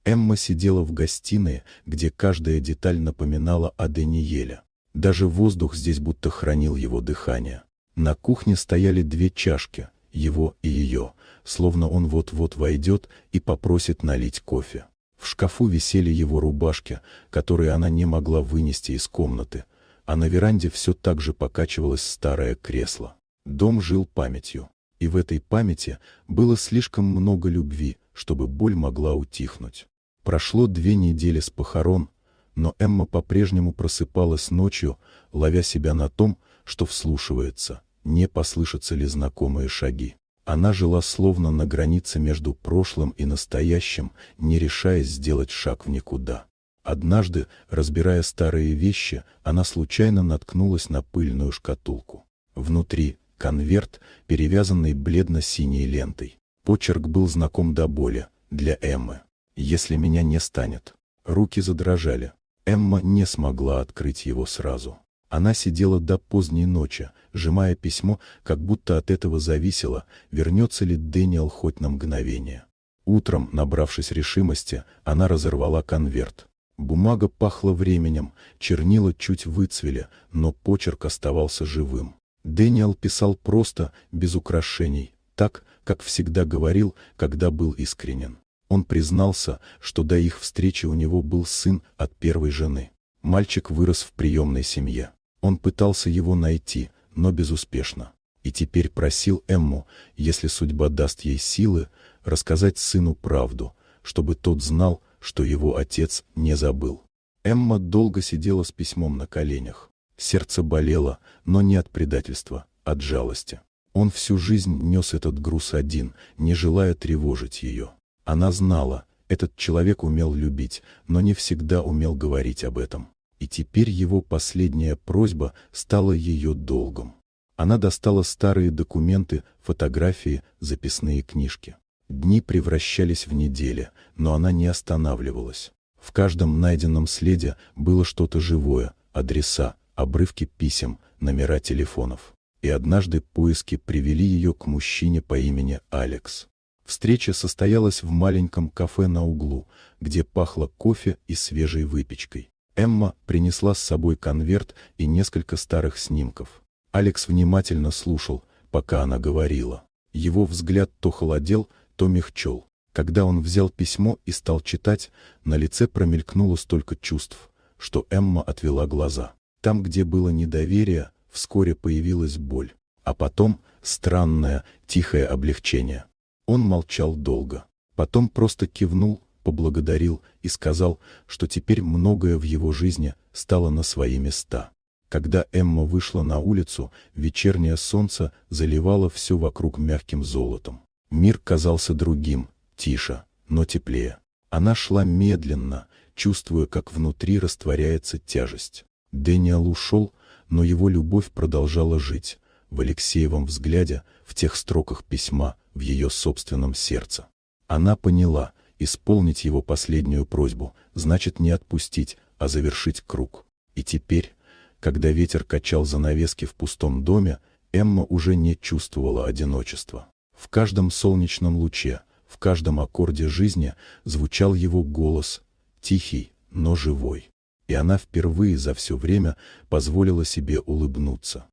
Эмма сидела в гостиной, где каждая деталь напоминала о Дэниеле. Даже воздух здесь будто хранил его дыхание. На кухне стояли две чашки, его и ее, словно он вот-вот войдет и попросит налить кофе. В шкафу висели его рубашки, которые она не могла вынести из комнаты, а на веранде все так же покачивалось старое кресло. Дом жил памятью, и в этой памяти было слишком много любви, чтобы боль могла утихнуть. Прошло 2 недели с похорон, но Эмма по-прежнему просыпалась ночью, ловя себя на том, что вслушивается, не послышатся ли знакомые шаги. Она жила словно на границе между прошлым и настоящим, не решаясь сделать шаг в никуда. Однажды, разбирая старые вещи, она случайно наткнулась на пыльную шкатулку. Внутри — конверт, перевязанный бледно-синей лентой. Почерк был знаком до боли для Эммы. «Если меня не станет». Руки задрожали. Эмма не смогла открыть его сразу. Она сидела до поздней ночи, сжимая письмо, как будто от этого зависело, вернется ли Дэниел хоть на мгновение. Утром, набравшись решимости, она разорвала конверт. Бумага пахла временем, чернила чуть выцвели, но почерк оставался живым. Дэниел писал просто, без украшений, так, как всегда говорил, когда был искренен. Он признался, что до их встречи у него был сын от первой жены. Мальчик вырос в приемной семье. Он пытался его найти, но безуспешно. И теперь просил Эмму, если судьба даст ей силы, рассказать сыну правду, чтобы тот знал, что его отец не забыл. Эмма долго сидела с письмом на коленях. Сердце болело, но не от предательства, от жалости. Он всю жизнь нес этот груз один, не желая тревожить ее. Она знала, этот человек умел любить, но не всегда умел говорить об этом. И теперь его последняя просьба стала ее долгом. Она достала старые документы, фотографии, записные книжки. Дни превращались в недели, но она не останавливалась. В каждом найденном следе было что-то живое: адреса, обрывки писем, номера телефонов. И однажды поиски привели ее к мужчине по имени Алекс. Встреча состоялась в маленьком кафе на углу, где пахло кофе и свежей выпечкой. Эмма принесла с собой конверт и несколько старых снимков. Алекс внимательно слушал, пока она говорила. Его взгляд то холодел, то мягчел. Когда он взял письмо и стал читать, на лице промелькнуло столько чувств, что Эмма отвела глаза. Там, где было недоверие, вскоре появилась боль. А потом странное, тихое облегчение. Он молчал долго. Потом просто кивнул, поблагодарил и сказал, что теперь многое в его жизни стало на свои места. Когда Эмма вышла на улицу, вечернее солнце заливало все вокруг мягким золотом. Мир казался другим, тише, но теплее. Она шла медленно, чувствуя, как внутри растворяется тяжесть. Дэниел ушел, но его любовь продолжала жить, в Алексеевом взгляде, в тех строках письма, в ее собственном сердце. Она поняла, исполнить его последнюю просьбу значит не отпустить, а завершить круг. И теперь, когда ветер качал занавески в пустом доме, Эмма уже не чувствовала одиночества. В каждом солнечном луче, в каждом аккорде жизни звучал его голос, тихий, но живой. И она впервые за все время позволила себе улыбнуться.